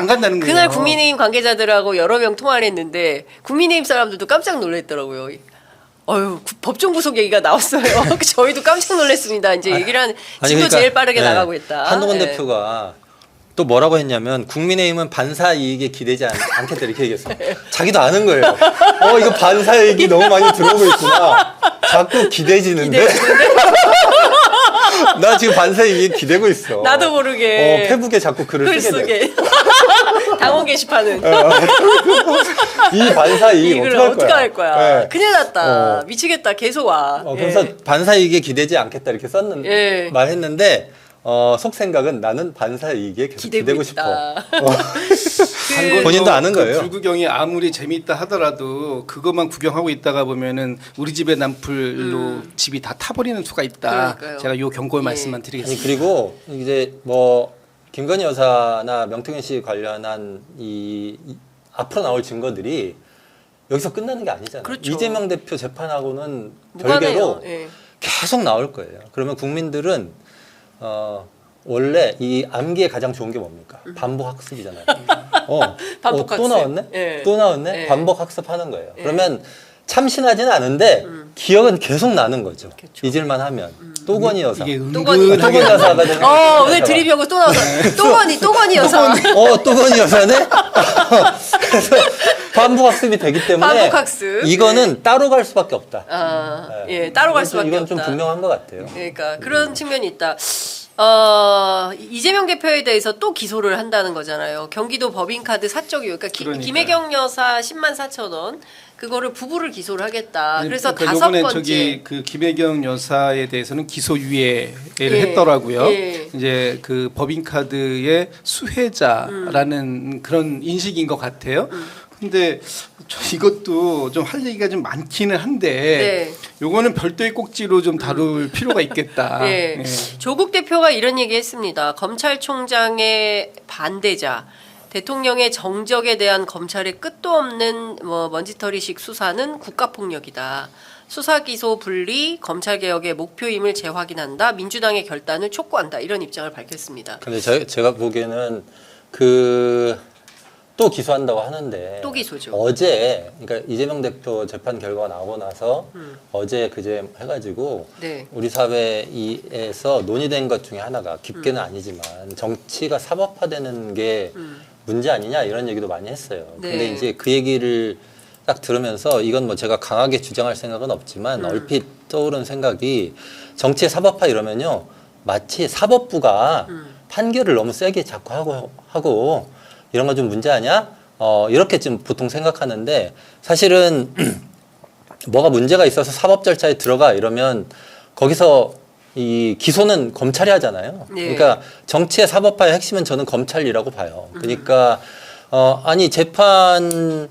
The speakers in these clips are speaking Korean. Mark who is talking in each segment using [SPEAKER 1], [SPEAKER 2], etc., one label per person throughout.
[SPEAKER 1] 안 간다는 거예요.
[SPEAKER 2] 그날 국민의힘 관계자들하고 여러 명 통화를 했는데 국민의힘 사람들도 깜짝 놀랐더라고요. 어휴, 법정 구속 얘기가 나왔어요. 저희도 깜짝 놀랐습니다. 이제 얘기를 한 지도 제일 빠르게 나가고 있다.
[SPEAKER 3] 한동훈
[SPEAKER 2] 네.
[SPEAKER 3] 대표가 또 뭐라고 했냐면 국민의힘은 반사 이익에 기대지 않겠다 이렇게 얘기했어요. 자기도 아는 거예요. 이거 반사 이익이 너무 많이 들어오고 있구나. 자꾸 기대지는데. 나 지금 반사 이익에 기대고 있어.
[SPEAKER 2] 나도 모르게.
[SPEAKER 3] 페북에 자꾸 글을 쓰게 돼.
[SPEAKER 2] 당원 게시판은.
[SPEAKER 3] 이 반사 이익
[SPEAKER 2] 이걸
[SPEAKER 3] 어떻게
[SPEAKER 2] 할 거야.
[SPEAKER 3] 네.
[SPEAKER 2] 큰일 났다. 미치겠다. 계속 와.
[SPEAKER 3] 그래서
[SPEAKER 2] 예.
[SPEAKER 3] 반사 이익에 기대지 않겠다 이렇게
[SPEAKER 2] 예.
[SPEAKER 3] 말했는데 속 생각은 나는 반사 이익에 계속 기대고 싶어. 본인도 아는 거예요.
[SPEAKER 1] 불구경이 아무리 재미있다 하더라도 그것만 구경하고 있다가 보면은 우리 집의 난풀로 집이 다 타버리는 수가 있다.
[SPEAKER 2] 그러니까요.
[SPEAKER 1] 제가 요 경고의 말씀만
[SPEAKER 3] 아니,
[SPEAKER 1] 드리겠습니다.
[SPEAKER 3] 그리고 이제 뭐 김건희 여사나 명태균 씨 관련한 이 앞으로 나올 증거들이 여기서 끝나는 게 아니잖아요.
[SPEAKER 2] 그렇죠.
[SPEAKER 3] 이재명 대표 재판하고는
[SPEAKER 2] 무관해요.
[SPEAKER 3] 별개로
[SPEAKER 2] 예.
[SPEAKER 3] 계속 나올 거예요. 그러면 국민들은 원래 이 암기에 가장 좋은 게 뭡니까? 반복 학습이잖아요.
[SPEAKER 2] 반복
[SPEAKER 3] 또
[SPEAKER 2] 학습.
[SPEAKER 3] 나왔네?
[SPEAKER 2] 예.
[SPEAKER 3] 또 나왔네?
[SPEAKER 2] 예.
[SPEAKER 3] 반복 학습하는 거예요. 그러면 참신하지는 않은데 기억은 계속 나는 거죠.
[SPEAKER 2] 그렇죠.
[SPEAKER 3] 잊을만 하면. 또건이 여사.
[SPEAKER 1] 이게
[SPEAKER 2] 또건이
[SPEAKER 3] 또건이 여사가 되는
[SPEAKER 2] 오늘 드립하고 또 나왔어. 또건이 여사.
[SPEAKER 3] 또건이 여사네? 그래서 반복 학습이 되기 때문에
[SPEAKER 2] 반복 학습.
[SPEAKER 3] 이거는 따로 갈 수밖에 없다.
[SPEAKER 2] 예, 따로 갈 수밖에
[SPEAKER 3] 이건
[SPEAKER 2] 없다.
[SPEAKER 3] 좀 분명한 것 같아요.
[SPEAKER 2] 그러니까 그런 측면이 있다. 이재명 대표에 대해서 또 기소를 한다는 거잖아요. 경기도 법인카드 사적 이용, 그러니까 김혜경 여사 10만 4천 원 그거를 부부를 기소를 하겠다. 그래서 다섯
[SPEAKER 1] 이번에
[SPEAKER 2] 번째.
[SPEAKER 1] 저기 그 김혜경 여사에 대해서는 기소 유예를
[SPEAKER 2] 예.
[SPEAKER 1] 했더라고요.
[SPEAKER 2] 예.
[SPEAKER 1] 이제 그 법인카드의 수혜자라는 그런 인식인 것 같아요. 근데 이것도 좀 할 얘기가 좀 많기는 한데
[SPEAKER 2] 네.
[SPEAKER 1] 요거는 별도의 꼭지로 좀 다룰 필요가 있겠다.
[SPEAKER 2] 예.
[SPEAKER 1] 예.
[SPEAKER 2] 조국 대표가 이런 얘기했습니다. 검찰총장의 반대자, 대통령의 정적에 대한 검찰의 끝도 없는 먼지털이식 수사는 국가폭력이다. 수사 기소 분리, 검찰 개혁의 목표임을 재확인한다. 민주당의 결단을 촉구한다. 이런 입장을 밝혔습니다.
[SPEAKER 3] 근데 제가 보기에는 또 기소한다고 하는데
[SPEAKER 2] 또 기소죠.
[SPEAKER 3] 어제 그러니까 이재명 대표 재판 결과가 나오고 나서 어제 그제 해가지고
[SPEAKER 2] 네.
[SPEAKER 3] 우리 사회에서 논의된 것 중에 하나가 깊게는 아니지만 정치가 사법화되는 게 문제 아니냐 이런 얘기도 많이 했어요.
[SPEAKER 2] 네.
[SPEAKER 3] 근데 이제 그 얘기를 딱 들으면서 이건 뭐 제가 강하게 주장할 생각은 없지만 얼핏 떠오른 생각이 정치의 사법화 이러면요 마치 사법부가 판결을 너무 세게 자꾸 하고 이런 건 좀 문제 아니야? 이렇게 좀 보통 생각하는데 사실은 뭐가 문제가 있어서 사법 절차에 들어가 이러면 거기서 이 기소는 검찰이 하잖아요.
[SPEAKER 2] 네.
[SPEAKER 3] 그러니까 정치의 사법화의 핵심은 저는 검찰이라고 봐요. 그러니까 아니 재판에서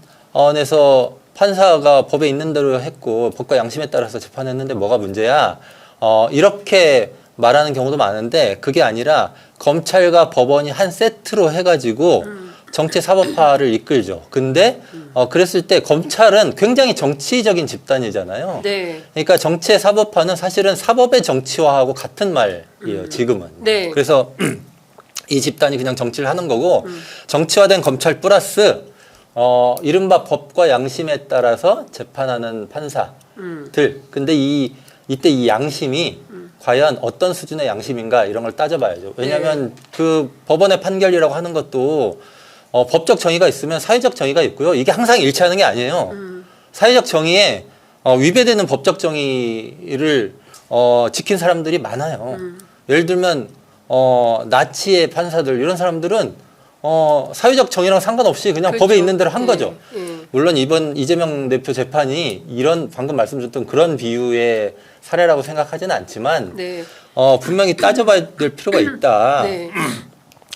[SPEAKER 3] 판사가 법에 있는 대로 했고 법과 양심에 따라서 재판했는데 뭐가 문제야? 이렇게 말하는 경우도 많은데 그게 아니라 검찰과 법원이 한 세트로 해가지고 정치 사법화를 이끌죠. 근데 그랬을 때 검찰은 굉장히 정치적인 집단이잖아요.
[SPEAKER 2] 네.
[SPEAKER 3] 그러니까 정치의 사법화는 사실은 사법의 정치화하고 같은 말이에요. 지금은.
[SPEAKER 2] 네.
[SPEAKER 3] 그래서 이 집단이 그냥 정치를 하는 거고 정치화된 검찰 플러스 이른바 법과 양심에 따라서 재판하는 판사들. 근데 이때 이 양심이 과연 어떤 수준의 양심인가 이런 걸 따져봐야죠. 왜냐하면 그 법원의 판결이라고 하는 것도 법적 정의가 있으면 사회적 정의가 있고요. 이게 항상 일치하는 게 아니에요. 사회적 정의에 위배되는 법적 정의를 지킨 사람들이 많아요. 예를 들면 나치의 판사들 이런 사람들은 사회적 정의랑 상관없이 그냥
[SPEAKER 2] 그렇죠.
[SPEAKER 3] 법에 있는 대로 한 거죠.
[SPEAKER 2] 예.
[SPEAKER 3] 물론 이번 이재명 대표 재판이 이런 방금 말씀드렸던 그런 비유의 사례라고 생각하지는 않지만
[SPEAKER 2] 네.
[SPEAKER 3] 분명히 따져봐야 될 필요가 있다.
[SPEAKER 2] 네.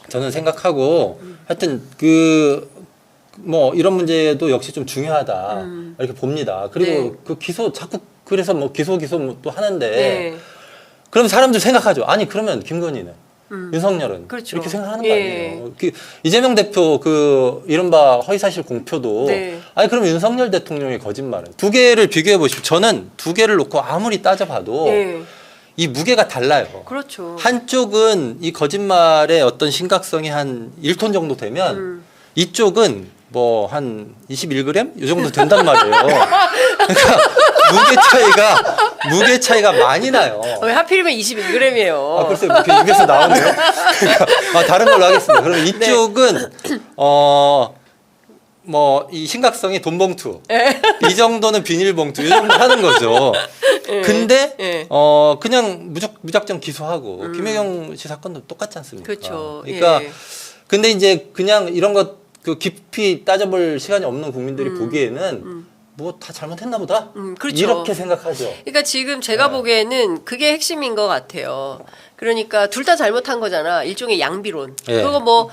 [SPEAKER 3] 저는 생각하고 하여튼 뭐 이런 문제도 역시 좀 중요하다 이렇게 봅니다. 그리고
[SPEAKER 2] 네.
[SPEAKER 3] 그 기소 자꾸 그래서 뭐 기소 또 하는데
[SPEAKER 2] 네.
[SPEAKER 3] 그럼 사람들 생각하죠. 아니 그러면 김건희는 윤석열은
[SPEAKER 2] 그렇죠.
[SPEAKER 3] 이렇게 생각하는 거
[SPEAKER 2] 예.
[SPEAKER 3] 아니에요. 이재명 대표 이른바 허위사실 공표도
[SPEAKER 2] 네.
[SPEAKER 3] 아니 그럼 윤석열 대통령의 거짓말은 두 개를 비교해 보십시오. 저는 두 개를 놓고 아무리 따져봐도
[SPEAKER 2] 네.
[SPEAKER 3] 이 무게가 달라요.
[SPEAKER 2] 그렇죠.
[SPEAKER 3] 한쪽은 이 거짓말의 어떤 심각성이 한 1톤 정도 되면 이쪽은 뭐 한 21g 이 정도 된단 말이에요. 그러니까 무게 차이가 많이 나요.
[SPEAKER 2] 왜 하필이면 21g이에요?
[SPEAKER 3] 아, 글쎄 이렇게 입에서 나오네요. 그러니까 다른 걸로 하겠습니다. 그러면 이쪽은 뭐 이 심각성이 돈봉투 이 정도는 비닐봉투 이 정도 하는 거죠. 근데 그냥 무작정 기소하고 김혜경 씨 사건도 똑같지 않습니까?
[SPEAKER 2] 그렇죠.
[SPEAKER 3] 그러니까
[SPEAKER 2] 예.
[SPEAKER 3] 근데 이제 그냥 이런 것 그 깊이 따져볼 시간이 없는 국민들이 보기에는 뭐 다 잘못했나 보다
[SPEAKER 2] 그렇죠.
[SPEAKER 3] 이렇게 생각하죠.
[SPEAKER 2] 그러니까 지금 제가 보기에는 그게 핵심인 것 같아요. 그러니까 둘 다 잘못한 거잖아. 일종의 양비론.
[SPEAKER 3] 예.
[SPEAKER 2] 그리고 뭐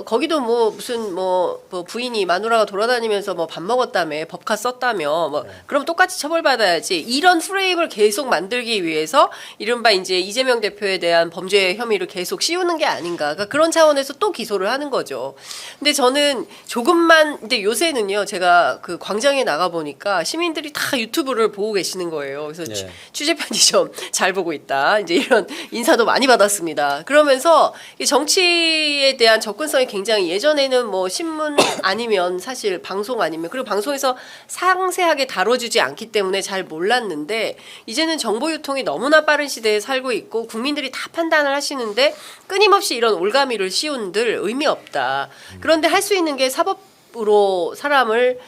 [SPEAKER 2] 거기도 뭐 무슨 뭐 부인이 마누라가 돌아다니면서 뭐 밥 먹었다며 법카 썼다며 뭐 그럼 똑같이 처벌받아야지. 이런 프레임을 계속 만들기 위해서 이른바 이제 이재명 대표에 대한 범죄 혐의를 계속 씌우는 게 아닌가. 그러니까 그런 차원에서 또 기소를 하는 거죠. 근데 저는 조금만 근데 요새는요. 제가 그 광장에 나가 보니까 시민들이 다 유튜브를 보고 계시는 거예요. 그래서
[SPEAKER 3] 예.
[SPEAKER 2] 취재 편의점 잘 보고 있다. 이제 이런 인사도 많이 받았습니다. 그러면서 이 정치에 대한 접근성이 굉장히 예전에는 뭐 신문 아니면 사실 방송 아니면 그리고 방송에서 상세하게 다뤄주지 않기 때문에 잘 몰랐는데 이제는 정보 유통이 너무나 빠른 시대에 살고 있고 국민들이 다 판단을 하시는데 끊임없이 이런 올가미를 씌운들 의미 없다. 그런데 할 수 있는 게 사법으로 사람을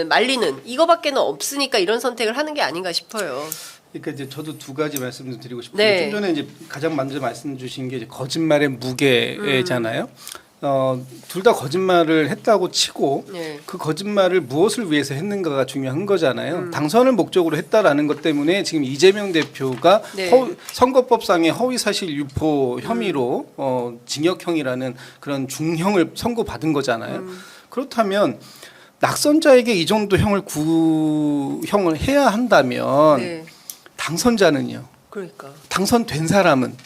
[SPEAKER 2] 말리는 이거밖에는 없으니까 이런 선택을 하는 게 아닌가 싶어요.
[SPEAKER 1] 그러니까 이제 저도 두 가지 말씀을 드리고 싶은데
[SPEAKER 2] 네.
[SPEAKER 1] 좀 전에 이제 가장 먼저 말씀 주신 게 이제 거짓말의 무게잖아요. 둘 다 거짓말을 했다고 치고
[SPEAKER 2] 네.
[SPEAKER 1] 그 거짓말을 무엇을 위해서 했는가가 중요한 거잖아요. 당선을 목적으로 했다라는 것 때문에 지금 이재명 대표가
[SPEAKER 2] 네.
[SPEAKER 1] 선거법상의 허위사실 유포 혐의로 징역형이라는 그런 중형을 선고받은 거잖아요. 그렇다면 낙선자에게 이 정도 형을 구형을 해야 한다면
[SPEAKER 2] 네.
[SPEAKER 1] 당선자는요.
[SPEAKER 2] 그러니까.
[SPEAKER 1] 당선된 사람은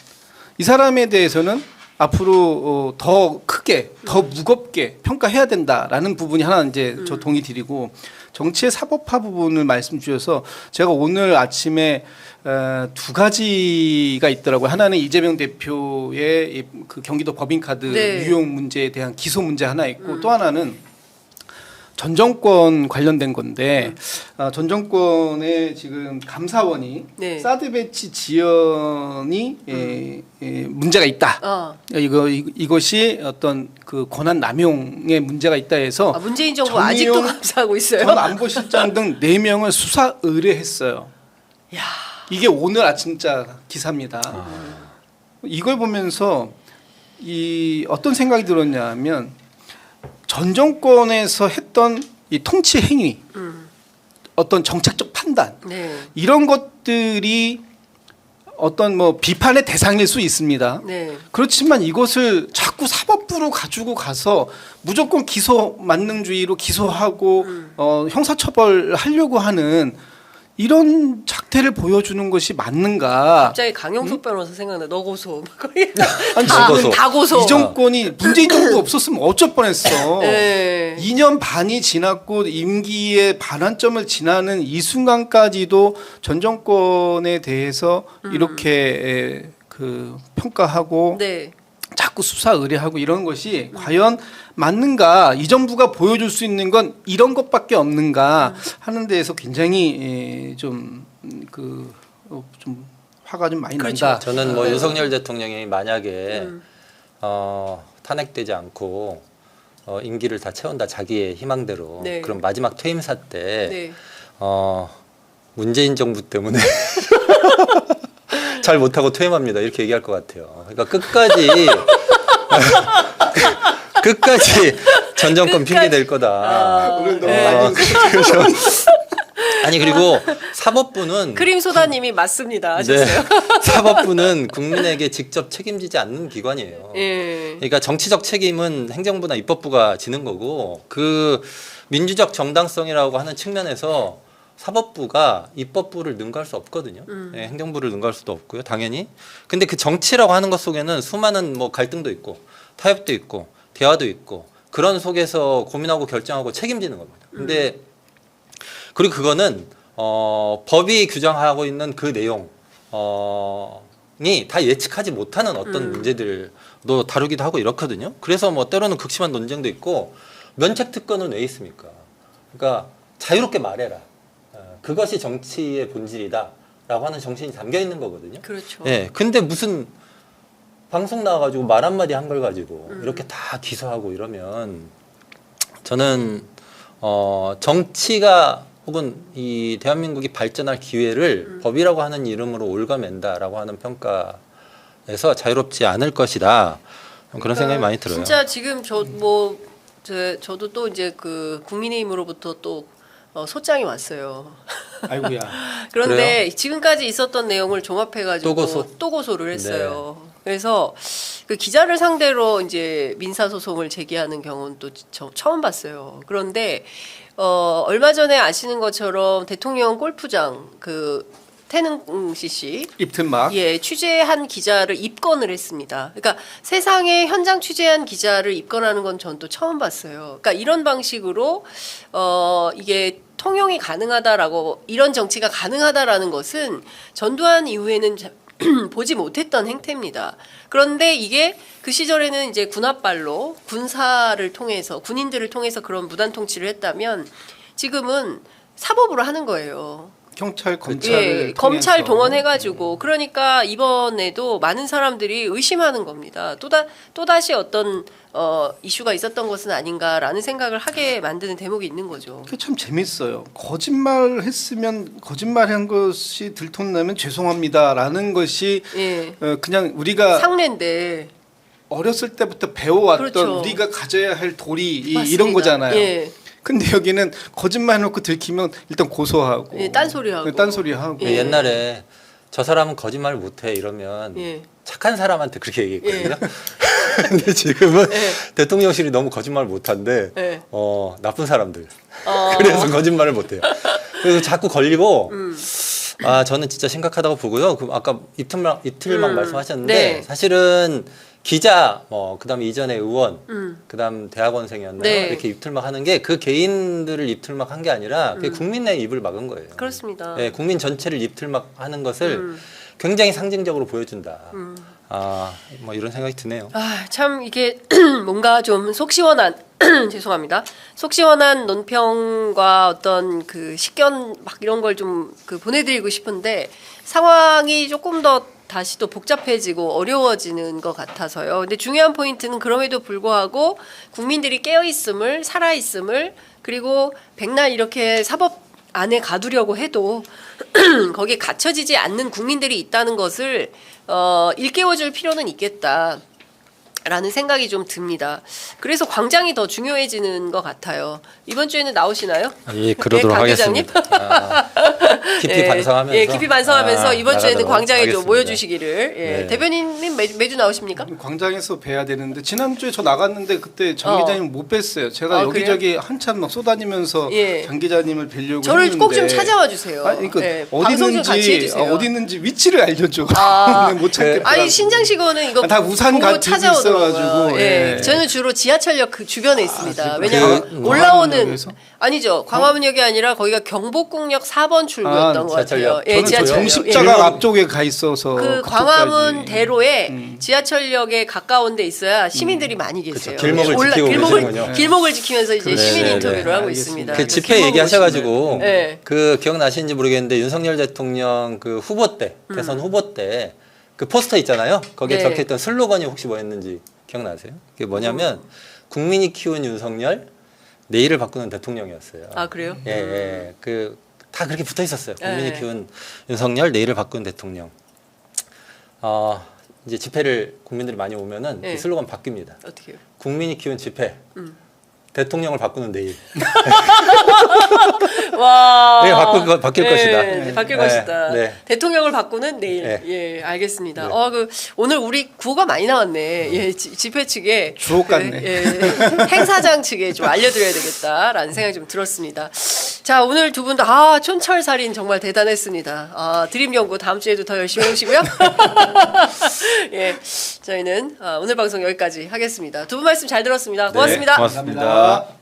[SPEAKER 1] 이 사람에 대해서는 앞으로 더 크게 더 무겁게 평가해야 된다라는 부분이 하나 이제 저 동의 드리고 정치의 사법화 부분을 말씀 주셔서 제가 오늘 아침에 두 가지가 있더라고요. 하나는 이재명 대표의 그 경기도 법인카드
[SPEAKER 2] 네.
[SPEAKER 1] 유용 문제에 대한 기소 문제 하나 있고 또 하나는 전 정권 관련된 건데 전 정권의 지금 감사원이
[SPEAKER 2] 네.
[SPEAKER 1] 사드 배치 지연이 문제가 있다. 이것이 어떤 그 권한 남용의 문제가 있다 해서
[SPEAKER 2] 문재인 정부 아직도 감사하고 있어요.
[SPEAKER 1] 전 안보실장 등 4명을 수사 의뢰했어요.
[SPEAKER 2] 야.
[SPEAKER 1] 이게 오늘 아침자 기사입니다. 이걸 보면서 이 어떤 생각이 들었냐면 전 정권에서 했던 이 통치 행위, 어떤 정책적 판단
[SPEAKER 2] 네.
[SPEAKER 1] 이런 것들이 어떤 뭐 비판의 대상일 수 있습니다.
[SPEAKER 2] 네.
[SPEAKER 1] 그렇지만 이것을 자꾸 사법부로 가지고 가서 무조건 기소 만능주의로 기소하고 형사처벌하려고 하는 이런 작태를 보여주는 것이 맞는가?
[SPEAKER 2] 갑자기 강용석 변호사 생각나. 너 고소.
[SPEAKER 1] 아니,
[SPEAKER 2] 다 고소.
[SPEAKER 1] 이 정권이 문재인 정부 없었으면 어쩔 뻔했어.
[SPEAKER 2] 네.
[SPEAKER 1] 2년 반이 지났고 임기의 반환점을 지나는 이 순간까지도 전 정권에 대해서 이렇게 그 평가하고
[SPEAKER 2] 네.
[SPEAKER 1] 자꾸 수사 의뢰하고 이런 것이 과연 맞는가? 이 정부가 보여줄 수 있는 건 이런 것밖에 없는가 하는 데에서 굉장히 좀 화가 좀 많이
[SPEAKER 2] 그렇죠.
[SPEAKER 1] 난다.
[SPEAKER 3] 저는 뭐 윤석열 대통령이 만약에 탄핵되지 않고 임기를 다 채운다 자기의 희망대로
[SPEAKER 2] 네.
[SPEAKER 3] 그럼 마지막 퇴임사 때
[SPEAKER 2] 네.
[SPEAKER 3] 문재인 정부 때문에 잘 못하고 퇴임합니다 이렇게 얘기할 것 같아요. 그러니까 끝까지 전 정권 핑계 될 거다.
[SPEAKER 1] 오늘 너무
[SPEAKER 2] 네.
[SPEAKER 1] 많이
[SPEAKER 3] 아니 그리고 사법부는
[SPEAKER 2] 크림 소다님이 맞습니다.
[SPEAKER 3] 네,
[SPEAKER 2] 하셨어요.
[SPEAKER 3] 사법부는 국민에게 직접 책임지지 않는 기관이에요.
[SPEAKER 2] 예.
[SPEAKER 3] 그러니까 정치적 책임은 행정부나 입법부가 지는 거고 그 민주적 정당성이라고 하는 측면에서 사법부가 입법부를 능가할 수 없거든요. 네, 행정부를 능가할 수도 없고요, 당연히. 근데 그 정치라고 하는 것 속에는 수많은 뭐 갈등도 있고 타협도 있고 대화도 있고 그런 속에서 고민하고 결정하고 책임지는 겁니다. 근데 그리고 그거는 법이 규정하고 있는 그 내용 이 다 예측하지 못하는 어떤 문제들도 다루기도 하고 이렇거든요. 그래서 뭐 때로는 극심한 논쟁도 있고 면책 특권은 왜 있습니까? 그러니까 자유롭게 말해라. 그것이 정치의 본질이다라고 하는 정신이 담겨 있는 거거든요.
[SPEAKER 2] 그렇죠.
[SPEAKER 3] 예. 근데 무슨 방송 나와가지고 말 한마디 한 걸 가지고 이렇게 다 기소하고 이러면 저는 정치가 혹은 이 대한민국이 발전할 기회를 법이라고 하는 이름으로 올가맨다라고 하는 평가에서 자유롭지 않을 것이다. 그런 생각이 많이 들어요.
[SPEAKER 2] 진짜 지금 저도 또 이제 그 국민의힘으로부터 또 소장이 왔어요.
[SPEAKER 1] 아이고야.
[SPEAKER 2] 그런데
[SPEAKER 3] 그래요?
[SPEAKER 2] 지금까지 있었던 내용을 종합해가지고
[SPEAKER 3] 또 고소?
[SPEAKER 2] 를 했어요. 그래서 그 기자를 상대로 이제 민사 소송을 제기하는 경우는 또 처음 봤어요. 그런데 얼마 전에 아시는 것처럼 대통령 골프장 그 태능 CC
[SPEAKER 1] 입틀막.
[SPEAKER 2] 예, 취재한 기자를 입건을 했습니다. 그러니까 세상에 현장 취재한 기자를 입건하는 건 전 또 처음 봤어요. 그러니까 이런 방식으로 이게 통용이 가능하다라고 이런 정치가 가능하다라는 것은 전두환 이후에는 보지 못했던 행태입니다. 그런데 이게 그 시절에는 이제 군합발로 군사를 통해서 군인들을 통해서 그런 무단 통치를 했다면 지금은 사법으로 하는 거예요.
[SPEAKER 1] 경찰, 검찰을
[SPEAKER 2] 예, 검찰
[SPEAKER 1] 통해서.
[SPEAKER 2] 동원해가지고 그러니까 이번에도 많은 사람들이 의심하는 겁니다. 또다시 어떤 이슈가 있었던 것은 아닌가라는 생각을 하게 만드는 대목이 있는 거죠.
[SPEAKER 1] 그게 참 재밌어요. 거짓말했으면 거짓말한 것이 들통나면 죄송합니다라는 것이
[SPEAKER 2] 예,
[SPEAKER 1] 그냥 우리가
[SPEAKER 2] 상례인데
[SPEAKER 1] 어렸을 때부터 배워왔던
[SPEAKER 2] 그렇죠.
[SPEAKER 1] 우리가 가져야 할 도리 이런
[SPEAKER 2] 맞습니다.
[SPEAKER 1] 거잖아요.
[SPEAKER 2] 예,
[SPEAKER 1] 근데 여기는 거짓말 해놓고 들키면 일단 고소하고
[SPEAKER 2] 예, 딴소리하고.
[SPEAKER 1] 딴소리하고
[SPEAKER 2] 예.
[SPEAKER 3] 옛날에 저 사람은 거짓말 못해 이러면
[SPEAKER 2] 예.
[SPEAKER 3] 착한 사람한테 그렇게 얘기했거든요. 근데 지금은
[SPEAKER 2] 예.
[SPEAKER 3] 대통령실이 너무 거짓말 못한데
[SPEAKER 2] 예.
[SPEAKER 3] 나쁜 사람들
[SPEAKER 2] 어.
[SPEAKER 3] 그래서 거짓말을 못해요. 그래서 자꾸 걸리고 저는 진짜 심각하다고 보고요. 그 아까 입틀막 말씀하셨는데
[SPEAKER 2] 네.
[SPEAKER 3] 사실은 기자 그다음에 이전에 의원 그다음 대학원생이었나요?
[SPEAKER 2] 네.
[SPEAKER 3] 이렇게 입틀막 하는 게 그 개인들을 입틀막 한 게 아니라 그게 국민의 입을 막은 거예요.
[SPEAKER 2] 그렇습니다.
[SPEAKER 3] 네, 국민 전체를 입틀막 하는 것을 굉장히 상징적으로 보여준다. 뭐 이런 생각이 드네요.
[SPEAKER 2] 참 이게 뭔가 좀 속 시원한 죄송합니다. 속 시원한 논평과 어떤 그 식견 막 이런 걸 좀 그 보내드리고 싶은데 상황이 조금 더 다시 또 복잡해지고 어려워지는 것 같아서요. 근데 중요한 포인트는 그럼에도 불구하고 국민들이 깨어 있음을 살아 있음을 그리고 백날 이렇게 사법 안에 가두려고 해도 거기에 갇혀지지 않는 국민들이 있다는 것을 일깨워줄 필요는 있겠다. 라는 생각이 좀 듭니다. 그래서 광장이 더 중요해지는 것 같아요. 이번 주에는 나오시나요?
[SPEAKER 3] 예, 그러도록
[SPEAKER 2] 강 기자님?
[SPEAKER 3] 하겠습니다. 깊이
[SPEAKER 2] 예,
[SPEAKER 3] 반성하면서.
[SPEAKER 2] 예, 깊이 반성하면서 이번 주에는
[SPEAKER 3] 나가도록
[SPEAKER 2] 광장에 좀
[SPEAKER 3] 하겠습니다.
[SPEAKER 2] 모여주시기를. 예.
[SPEAKER 3] 네.
[SPEAKER 2] 대변인님 매주 나오십니까?
[SPEAKER 1] 광장에서 뵈야 되는데 지난주에 저 나갔는데 그때 장
[SPEAKER 2] 어.
[SPEAKER 1] 기자님 못 뵀어요. 제가
[SPEAKER 2] 아,
[SPEAKER 1] 여기저기 한참 막 쏘다니면서
[SPEAKER 2] 예.
[SPEAKER 1] 장 기자님을 뵈려고
[SPEAKER 2] 저를
[SPEAKER 1] 했는데
[SPEAKER 2] 꼭 좀 찾아와 주세요.
[SPEAKER 1] 아니, 그러니까
[SPEAKER 2] 예,
[SPEAKER 1] 어디
[SPEAKER 2] 방송 좀 같이
[SPEAKER 1] 있는지
[SPEAKER 2] 해주세요.
[SPEAKER 1] 어디 있는지 위치를 알려줘.
[SPEAKER 2] 아,
[SPEAKER 1] 못 찾겠더라고.
[SPEAKER 2] 아니 신장시고는 이거
[SPEAKER 1] 다 우산
[SPEAKER 2] 보고
[SPEAKER 1] 들고
[SPEAKER 2] 찾아오더라고요.
[SPEAKER 1] 있어가지고,
[SPEAKER 2] 예.
[SPEAKER 1] 예.
[SPEAKER 2] 저는 주로 지하철역 그 주변에 있습니다.
[SPEAKER 1] 진짜?
[SPEAKER 2] 왜냐하면
[SPEAKER 1] 그
[SPEAKER 2] 올라오는
[SPEAKER 1] 광화문역에서?
[SPEAKER 2] 아니죠. 광화문역이 아니라 거기가 경복궁역 4번 출구였던 것
[SPEAKER 3] 지하철역.
[SPEAKER 2] 같아요. 예,
[SPEAKER 1] 저는
[SPEAKER 2] 지하철역.
[SPEAKER 1] 정십자가
[SPEAKER 2] 예.
[SPEAKER 1] 앞쪽에 가 있어서
[SPEAKER 2] 그
[SPEAKER 1] 그쪽까지.
[SPEAKER 2] 광화문 대로에 지하철역에 가까운 데 있어야 시민들이 많이 계세요.
[SPEAKER 3] 길목을 지키고 계시는군요.
[SPEAKER 2] 길목을 지키면서 이제
[SPEAKER 3] 네,
[SPEAKER 2] 시민
[SPEAKER 3] 네,
[SPEAKER 2] 인터뷰를
[SPEAKER 1] 네.
[SPEAKER 2] 하고
[SPEAKER 1] 알겠습니다.
[SPEAKER 2] 있습니다.
[SPEAKER 3] 그 집회
[SPEAKER 2] 길목을
[SPEAKER 3] 얘기하셔가지고
[SPEAKER 2] 오시면. 네.
[SPEAKER 3] 그 기억나시는지 모르겠는데 윤석열 대통령 그 후보 때 대선 후보 때 그 포스터 있잖아요. 거기에
[SPEAKER 2] 네.
[SPEAKER 3] 적혀있던 슬로건이 혹시 뭐였는지 기억나세요? 그게 뭐냐면 국민이 키운 윤석열 내일을 바꾸는 대통령이었어요.
[SPEAKER 2] 아 그래요?
[SPEAKER 3] 예, 예. 그 다 그렇게 붙어 있었어요. 국민이
[SPEAKER 2] 네.
[SPEAKER 3] 키운 윤석열 내일을 바꾸는 대통령. 이제 집회를 국민들이 많이 오면은
[SPEAKER 2] 네.
[SPEAKER 3] 이 슬로건 바뀝니다.
[SPEAKER 2] 어떻게요?
[SPEAKER 3] 국민이 키운 집회. 대통령을 바꾸는 내일.
[SPEAKER 2] 와.
[SPEAKER 3] 네, 바뀔
[SPEAKER 2] 네,
[SPEAKER 3] 것이다.
[SPEAKER 2] 네, 바뀔
[SPEAKER 3] 네,
[SPEAKER 2] 것이다.
[SPEAKER 3] 네.
[SPEAKER 2] 대통령을 바꾸는 내일.
[SPEAKER 3] 네.
[SPEAKER 2] 예, 알겠습니다.
[SPEAKER 3] 네.
[SPEAKER 2] 그 오늘 우리 구호가 많이 나왔네. 예, 집회 측에
[SPEAKER 1] 주옥 같네.
[SPEAKER 2] 예, 행사장 측에 좀 알려드려야 되겠다라는 생각이 좀 들었습니다. 자, 오늘 두 분 다 촌철살인 정말 대단했습니다. 드림연구 다음 주에도 더 열심히 해오시고요. 예, 저희는 오늘 방송 여기까지 하겠습니다. 두 분 말씀 잘 들었습니다. 고맙습니다.
[SPEAKER 3] 고맙습니다.